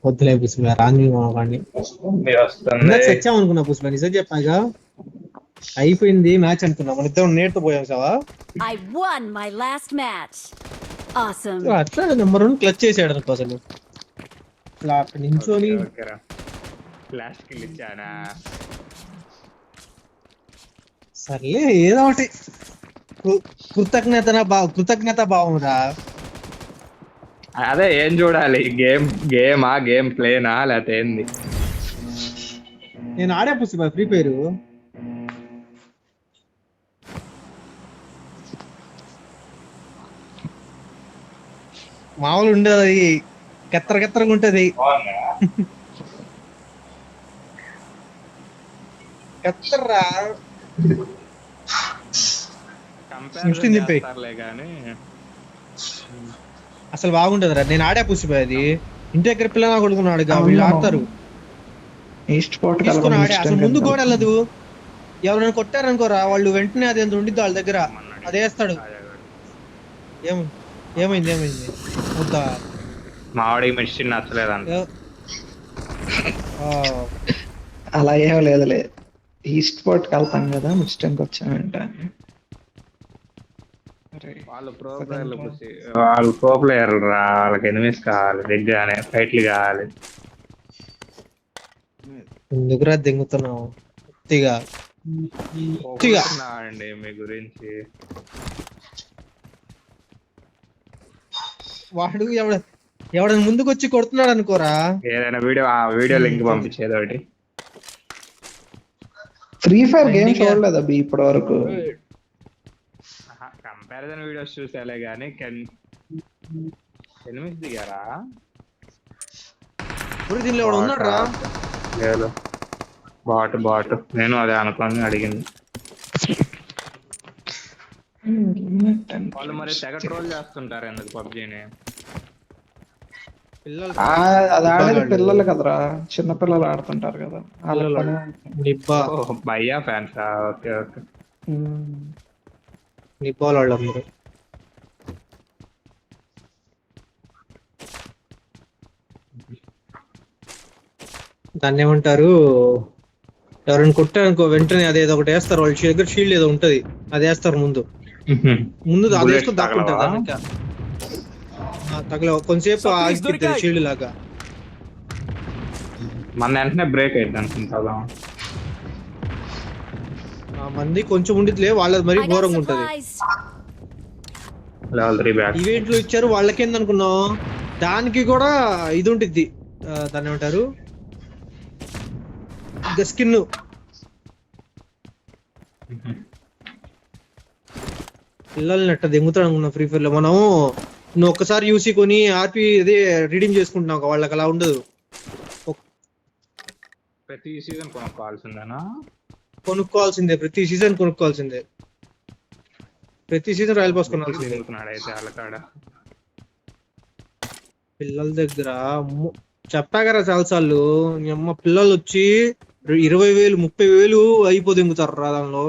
వద్దులే పుష్ప రాని వాడిని. మీరు వస్తుంది ఇందాక సచ్చాం అనుకున్నా పుష్ప, నిజం చెప్పాగా అయిపోయింది మ్యాచ్ అనుకున్నా. మన ఇద్దరం నేర్తో పోయాం సావా. I won my last match. Awesome. అట్లా నెంబర్ 1 క్లచ్ చేసాడు అనుకో అసలు. అట్లా అక్కడ నించొని లాస్ట్ కిల్ ఇచ్చానా. సర్లే ఏదో ఒకటి కృతజ్ఞత భావం రా. అదే ఏం చూడాలి, గేమ్ ప్లేనా లేకపోతే ఏంది? నేను ఆడే పుష్ప ఫ్రీ ఫైర్. మామూలు ఉండదు అది, కెత్తరగా ఉంటది. కెత్తర్రా అసలు బాగుంటది రా. నేను ఆడే పుష్పది ఇంటి దగ్గర పిల్లలు కొడుకున్నాడు, వీళ్ళు ఆడతారు. తీసుకుని ఆడే అసలు ముందు కూడా వెళ్ళదు. ఎవరైనా కొట్టారనుకోరా వాళ్ళు వెంటనే అది ఎంత ఉండిద్ది వాళ్ళ దగ్గర అదే వేస్తాడు. ఏమైంది వద్దా మావాడికి మెషిన్ నచ్చలేదంట. అలా ఏం లేదులే, ఈస్ట్ పోర్ట్ కి వెళ్తాం కదా మిస్టేక్ వచ్చానంట. వాళ్ళు ప్రో ప్లేయర్లు రా, వాళ్ళకి ఎనిమిస్ కావాలి, దగ్గర ఫైట్లు కావాలి. ఎందుకురా దింగుతున్నావు అండి మీ గురించి. వాడు ఎవడైనా ముందుకు వచ్చి కొడుతున్నాడు అనుకోరా, ఏదైనా వీడియో లింక్ పంపించేది ఒకటి. ఫ్రీ ఫైర్ గేమ్ చూడలేదు అబ్బి ఇప్పటి వరకు. కంపారిజన్ వీడియోస్ చూసేలే గానీ ఎనిమిది దిగారా దీనిలో ఎవడు ఉన్నాడు రా. లేదు బాట్ నేను అదే అనుకోని అడిగింది. వాళ్ళు మరి తెగ ట్రోల్ చేస్తుంటారు ఎందుకు పబ్జీని. అది ఆడేది పిల్లలు కదరా, చిన్న పిల్లలు ఆడుతుంటారు కదా. భయ్యా ఫ్యాన్స్. ఓకే నిబ్బాలు వాళ్ళందరూ. దాన్ని ఏమంటారు, ఎవరైనా కొట్టారనుకో వెంటనే అదేదో ఒకటి వేస్తారు. వాళ్ళ దగ్గర షీల్డ్ ఏదో ఉంటది, అది వేస్తారు ముందు అది వేసుకొని దాక్కుంటారు. తగల కొంతసేపు ఆగిపోతుంది షీల్డ్ లాగా. మన వెంటనే బ్రేక్ అయింది అనుకుంటా. మంది కొంచెం ఉండిద్దిలే, వాళ్ళది మరీ ఘోరంగా ఉంటది. ఈవెంట్ లో ఇచ్చారు వాళ్ళకేంది అనుకున్నావు, దానికి కూడా ఇది ఉంటుంది. దాన్ని ఏమంటారు, స్కిన్. పిల్లల్ని అట్ట దింగుతాడు అనుకున్నా ఫ్రీ ఫైర్ లో. మనం నువ్వు ఒక్కసారి యూసీ కొని ఆర్పి అదే రీడింగ్ చేసుకుంటున్నావు, వాళ్ళకి అలా ఉండదు. ప్రతి సీజన్ కొనుక్కోవాల్సిందే, ప్రతి సీజన్ కొనుక్కోవాల్సిందే. ప్రతి సీజన్ రాయల్ పాస్ కొనాల్సిందే. పిల్లల దగ్గర చెప్పా కదా చాలా సార్లు, అమ్మ పిల్లలు వచ్చి 20,000 30,000 అయిపో దింగుతారు రా దానిలో.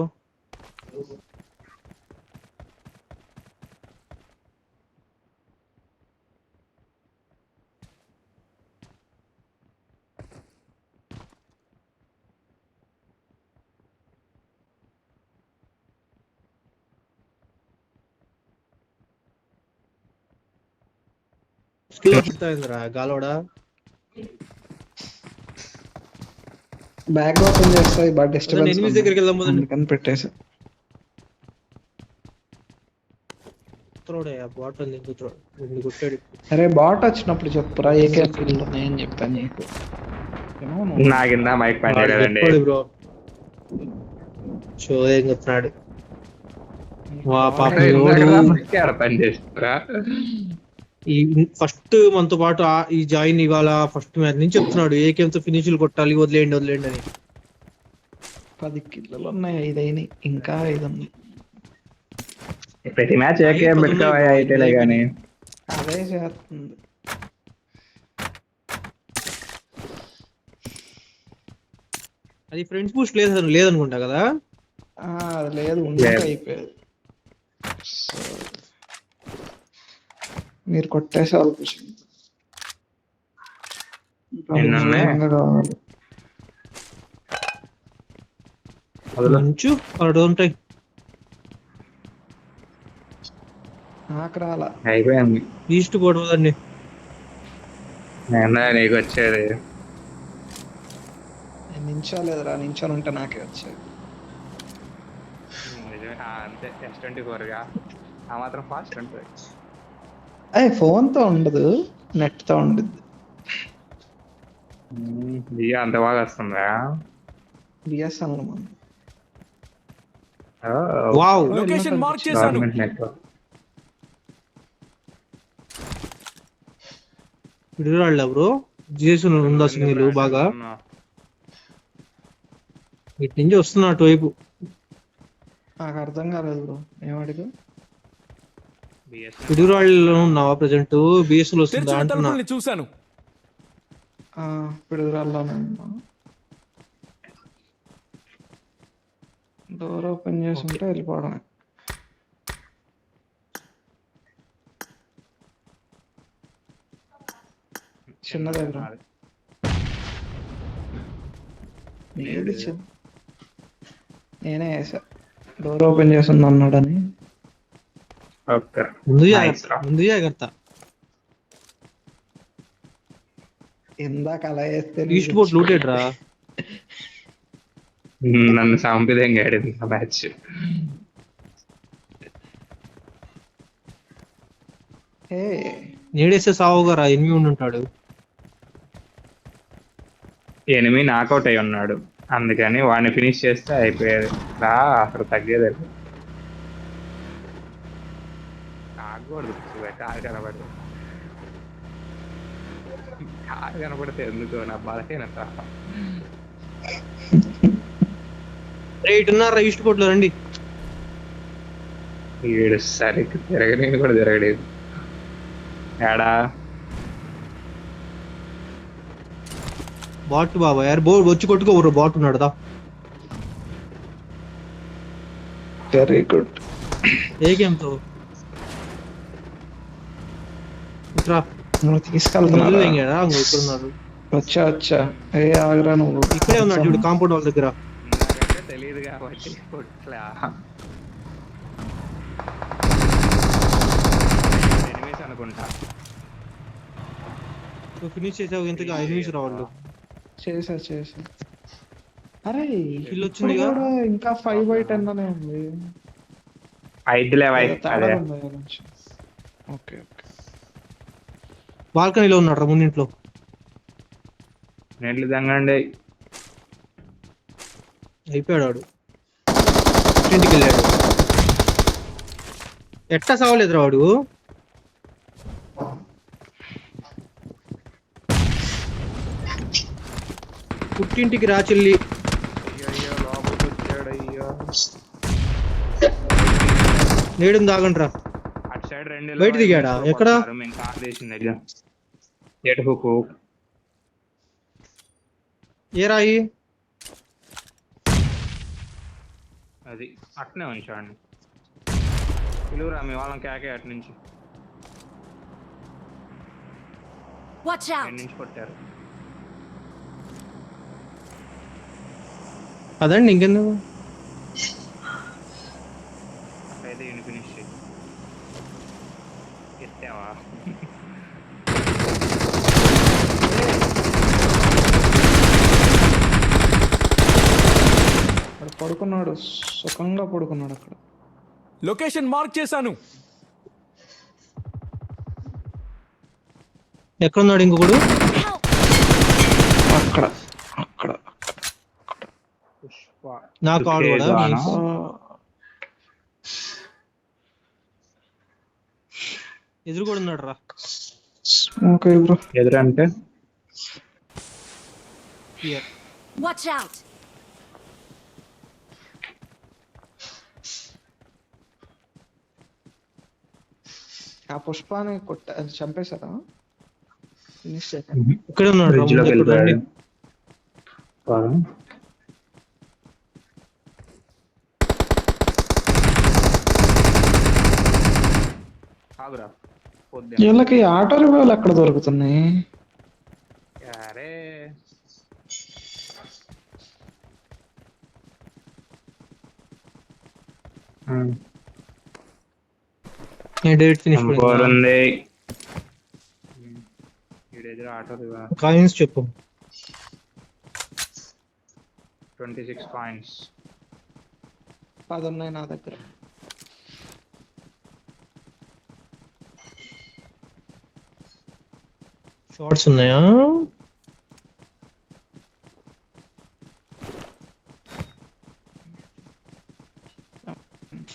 గాలోడా బ్యాగ్ ఓపెన్ చేస్తాయి బట్ డిస్టర్బెన్స్ ఎనిమిది దగ్గరికి వెళ్దాం అందుకని పెట్టేసా. అరే బాట్ వచ్చినప్పుడు చెప్పురా, ఏకే ఫీల్డ్ ఉన్నాయని చెప్పాను నీకు. నాకిందా మైక్ పని చేయలేదండి బ్రో. షో ఏం చెప్తున్నాడు పని చేస్తారా. ఈ ఫస్ట్ మనతో పాటు ఈ జాయిన్ ఇవాళ ఫస్ట్ మ్యాచ్ నుంచి చెప్తున్నాడు ఏకేంతో ఫినిష్లు కొట్టాలి, వదిలేయండి అని. 10 కిల్లులు ఉన్నాయి, 5 అయినాయి, ఇంకా 5 ఉన్నాయి. ప్రతి మ్యాచ్ ఏకేం పెట్టుకోవాలి అయితేలే గానీ అదే చేస్తుంది. అది ఫ్రెండ్స్ బూస్ట్ లేదనుకుంటా కదా. లేదు, ఉండే అయిపోయేది. మీరు కొట్టేసి వాళ్ళు పుషింగ్. ఎన్ని ఉన్నాయి? కావాలి. వదలు. మంచు అక్కడ ఉంటాయి. నాకు రాలా. అయిపోయింది. ఈస్ట్ పోవదండి. నేను నీకు వచ్చేది నేను నించోలేదురా, నించొని ఉంటే నాకే వచ్చేది. నిజమే. అంతే S24గా ఆ మాత్రం ఫాస్ట్ ఉంటుంది. అయ్యి ఫోన్ తో ఉండదు, నెట్ తో ఉండదు. జియో అంత బాగా వస్తుందా? బిఎస్ఎన్ఎల్ మనం వావ్ లొకేషన్ మార్క్ చేశాను. Government network. విడుదల బ్రో. జిఎస్ ఉందా సిగ్నల్ బాగా? ఇటు నుంచి వస్తున్నా అటువైపు. నాకు అర్థం కాలేదు బ్రో, ఏమడిగా. పిడుగురాళ్ళలో ఉన్నావా ప్రెసెంట్? బిఎస్ఎల్ వస్తుందా తెరిచిన అంటున్నా. తలుపుల్ని చూశాను. పిడుగురాల్లోనే ఉన్నా. డోర్ ఓపెన్ చేసి ఉంటే వెళ్ళిపోవడమే. చిన్నదే బ్రో. ఏది చిన్న, నేనే వేసా. డోర్ ఓపెన్ చేసింది అన్నాడని. ఓకే. ముందు Nice జాగ్రత్త, రా. ముందు జాగ్రత్త. ఇందాక అలా వేస్తే ఈస్ట్ పోర్ట్ లూటెడ్ రా. నన్ను సాంపిదంగా ఆడింది ఆ మ్యాచ్. నేడేస్తే సావుగా ఎనిమిది ఉండి ఉంటాడు. ఎనిమి నాకౌట్ అయి ఉన్నాడు, అందుకని వాడిని ఫినిష్ చేస్తే అయిపోయేది. రా అక్కడ తగ్గేది. తాగకూడదు, కారు కనబడదు. కారు కనబడితే ఎందుకు నా బాధకైనా రైట్ ఉన్నారా ఈస్ట్ పోర్ట్ లో? రండి. వీడు సరిగ్గా తిరగలేదు కూడా తిరగలేదు. ఏడా బాట్ బాబా యారు వచ్చి కొట్టుకో బ్రో. బాట్ ఉన్నాడు దా. Very good. ఏ గేమ్ తో ఇట్రా. నువ్వు తీసుకెళ్తున్నారా? ఇక్కడున్నారు. వచ్చా వచ్చా. ఆగరా నువ్వు. ఇక్కడే ఉన్నాడు చూడు కాంపౌండ్ వాళ్ళ దగ్గర. నాకంటే తెలియదు కాబట్టి కొట్లా. ఎనిమిస్ అనుకుంటా. ఫినిష్ చేసావు. ఇంతగా 5 నిమిషాలు రావాలి. చేసా. అరే Kill ఇప్పుడు వచ్చిందిగా? కూడా ఇంకా 5/10 అనే ఉంది. 5 తేడా అదే. ఉందా కొంచెం? ఓకే. బాల్కనీలో ఉన్నాడు రా ముందింట్లో. నెట్లు తంగండి. అయిపోయాడు వాడు. ఇంటికి వెళ్ళాడు. ఎట్టా సావలేదురా వాడు. పుట్టింటికి రా చెల్లి. అయ్యో లోపలికి వచ్చాడు. అయ్యో నేడు దాగంట్రా. అటు సైడ్ 2 బయట దిగాడా? ఎక్కడ? మేము కార్ చేసింది దగ్గర. ఎటు హుకు ఏ రాయి? అది అట్నే ఉంచాడు. పిలువురా మీ వాళ్ళని కేకే అటు నుంచి. Watch out! నుంచి కొట్టారు. అదండి ఇంకెందుకు. అయితే ఈయన ఫినిష్ చేయి. ఎత్తావా? అక్కడ పడుకున్నాడు, సుఖంగా పడుకున్నాడు అక్కడ. లొకేషన్ మార్క్ చేశాను. ఎక్కడున్నాడు ఇంకొకడు? అక్కడ పుష్ప నాకు ఆడు కూడా. దుర్గేదానా? ఎదురు కూడా ఉన్నాడు రా. Okay bro. ఎదురంటే Here. Watch out! ఆ పుష్పాన్ని చంపేశారా? ఫినిష్ చేశారు. ఇక్కడే ఉన్నాడు రా. ఫ్రిడ్జ్ లోకి ముందు ఎక్కడ రండి. వెళ్ళిపోయాడు. ఆగురా. పోద్ది వీళ్ళకి ఆటో రివాల్ ఎక్కడ దొరుకుతున్నాయి? అరే డేట్ ఫినిష్ ఉంది ఈడెదురు ఆటో కాయిన్స్ చెప్పు. 26 కాయిన్స్. 10 ఉన్నాయి నా దగ్గర. షార్ట్స్ ఉన్నాయా?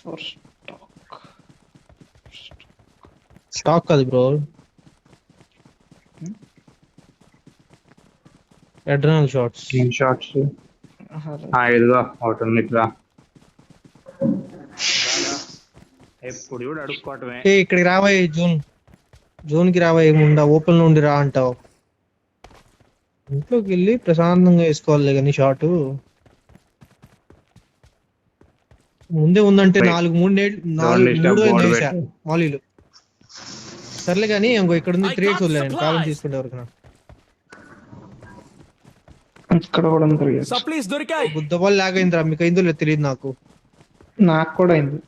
ఫోర్ స్టాక్ కాదు బ్రో, అడ్రినల్ షార్ట్స్. షార్ట్స్ ఇదిగో ఒకటి ఉంది ఇట్లా. ఎప్పుడు కూడా అడుక్కోవటమే. ఇక్కడికి రాబోయే జోన్ కి రాబోయే ముండా ఓపెన్ లో ఉండి రా అంటావు. ఇంట్లోకి వెళ్ళి ప్రశాంతంగా వేసుకోవాలి కానీ షార్ట్ ముందే ఉందంటే 4-3 వేసా మాలీలు. సర్లే కానీ ఇంకో ఇక్కడ ఉంది 3x వదిలేను, కాలం తీసుకుంటే ఎవరికైనా. ఇక్కడ కూడా ఉంది. సప్లీస్ దొరికాయి. బుద్ధబాల్ లాగ్ అయిందిరా, మీకు అయిందో లేదు తెలియదు నాకు. నాకు కూడా అయింది.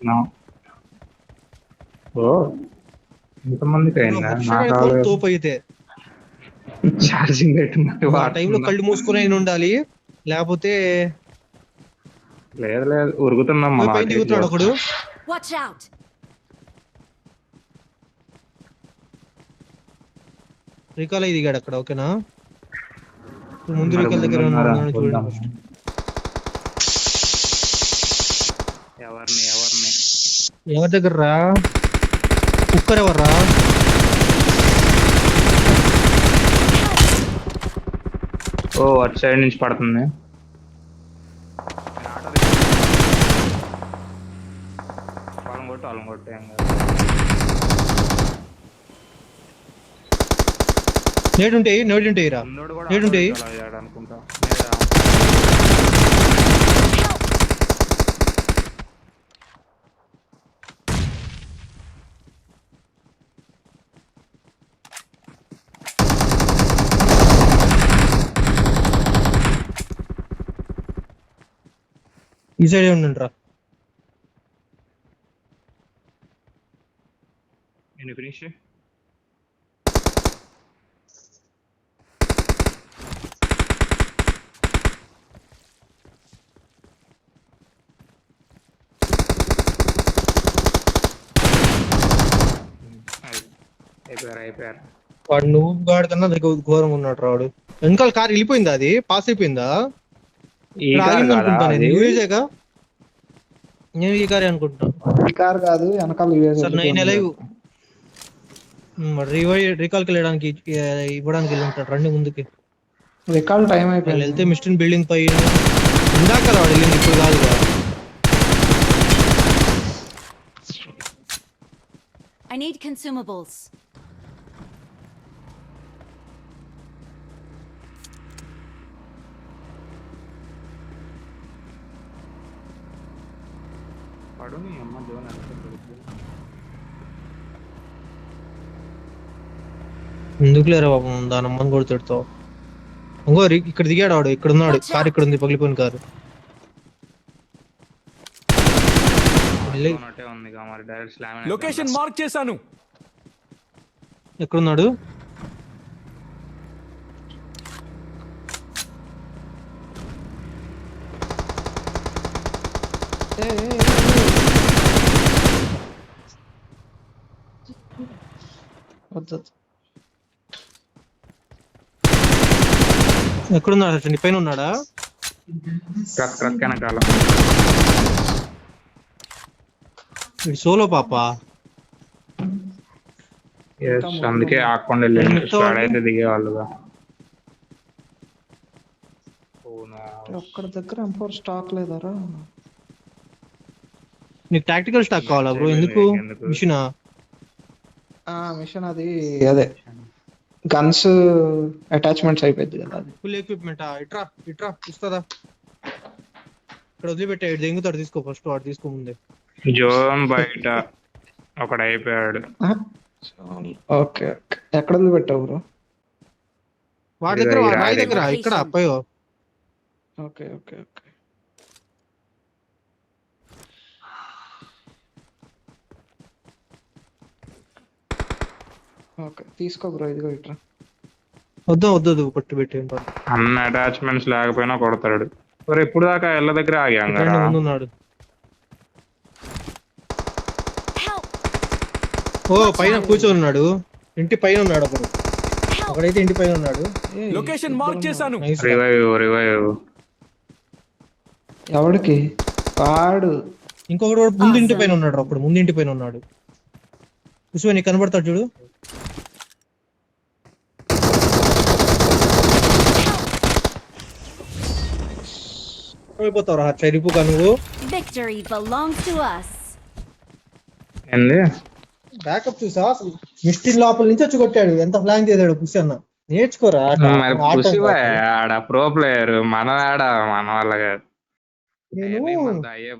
ఎంతమందికి అయిందా? తోపు అయితే ఛార్జింగ్ ఆ టైంలో కళ్ళు మూసుకుని అయిన ఉండాలి, లేకపోతే లేదు లేదు ఉరుకుతున్నాం. పైన దిగుతున్నాడు ఒకడు. Watch out! రికాల్ అయి దిగాడు అక్కడ. ఓకేనా, ముందు రికాల్ దగ్గర ఉన్నాడు చూడండి ఫస్ట్. ఎవరిని ఎవరి దగ్గర రా? కుక్కర్ ఎవర్రా? ఓ అటు సైడ్ నుంచి పడుతుంది. వాళ్ళం కొట్టే నేడుంటాయి రా, నేడుంటాయి. అనుకుంటా. ఈ సైడ్ ఉండండి రా. నేను ఫినిష్. అయిపోయారు. వాడు నువ్వు గాడి కన్నా దగ్గర ఘోరంగా ఉన్నాడు రాడు. వెనకాల కార్ వెళ్ళిపోయిందా? అది పాస్ అయిపోయిందా? అనుకుంటా నేను. యూఏజేగా, నేను ఈ కారే అనుకుంటున్నా. ఈ కార్ కాదు, వెనకాల సార్ 9 అలైవ్ రీకాల్ కి వెళ్ళడానికి ఇవ్వడానికి వెళ్ళి ఉంటాడు. రండి ముందుకి. రికాల్ టైం అయిపోయింది. వెళ్తే మిస్టర్ బిల్డింగ్ పై ఇందాక కదా వాడు వెళ్ళింది, ఇప్పుడు కాదు కదా. I need consumables. ఎందుకు లేరా బాబు, దాని అమ్మని కూడా తిడతావు. ఇంకో ఇక్కడ దిగాడు వాడు. ఇక్కడ ఉన్నాడు, కారు ఇక్కడ ఉంది, పగిలిపోయిన కారు. లొకేషన్ మార్క్ చేశాను. ఎక్కడున్నాడు? ఎక్కడున్నాడు? నీ పైన ఉన్నాడా? వెనకాల సోలో పాప. అందుకే ఆకుండా వెళ్ళి దిగేవాళ్ళుగా. ఒక్కడ దగ్గర M4 స్టాక్ లేదారా? నీకు టాక్టికల్ స్టాక్ కావాలా బ్రో? ఎందుకు? మిషనా? మిషన్ అది అదే గన్స్ అటాచ్మెంట్స్ అయిపోయింది కదా. అది ఫుల్ ఎక్విప్మెంట్. ఇట్రా ఇస్తుందా? ఇక్కడ వదిలిపెట్టా, దెంగుతాడు. తీసుకో ఫస్ట్, వాడు తీసుకో ముందే. జోన్ బయట ఒకడు అయిపోయాడు. Okay okay. ఎక్కడ పెట్టావు బ్రో? వాడి దగ్గర ఇదిగో ఈ రాయి రాయి దగ్గర దగ్గర. ఇక్కడ అప్పయ్యో. Okay okay okay. ఓకే తీసుకో బ్రో, ఇదిగో ఇట్రా. వద్దు పట్టు పెట్టి అన్న అటాచ్మెంట్స్ లేకపోయినా కొడతాడు. మరి ఎప్పుడు దాకా ఎల్ల దగ్గర ఆగాం కదా. ముందున్నాడు. Help! ఓ పైన కూర్చొని ఉన్నాడు, ఇంటి పైన ఉన్నాడు ఒకడు. Help! ఒకడైతే ఇంటి పైన ఉన్నాడు. లొకేషన్ మార్క్ చేశాను. Nice. రివైవ్ ఎవడికి వాడు? ఇంకొకడు కూడా ముందు ఇంటి పైన ఉన్నాడు, ఒకడు ముందు ఇంటి పైన ఉన్నాడు. చూసి నీకు కనబడతాడు చూడు. అయిపోతావు రా చరిపుగా నువ్వు. Victory belongs to us. ఏంది బ్యాకప్ చూసా అసలు మిస్టిన్ లోపల నుంచి వచ్చి కొట్టాడు. ఎంత ప్లాన్ చేశాడు పుష్ అన్న. నేర్చుకోరా ఆట. మరి ఆట పుసివా ఆడ ప్రో ప్లేయర్, మన ఆడ మన వల్ల కాదు. నేను ఏమీ మంది అయ్యే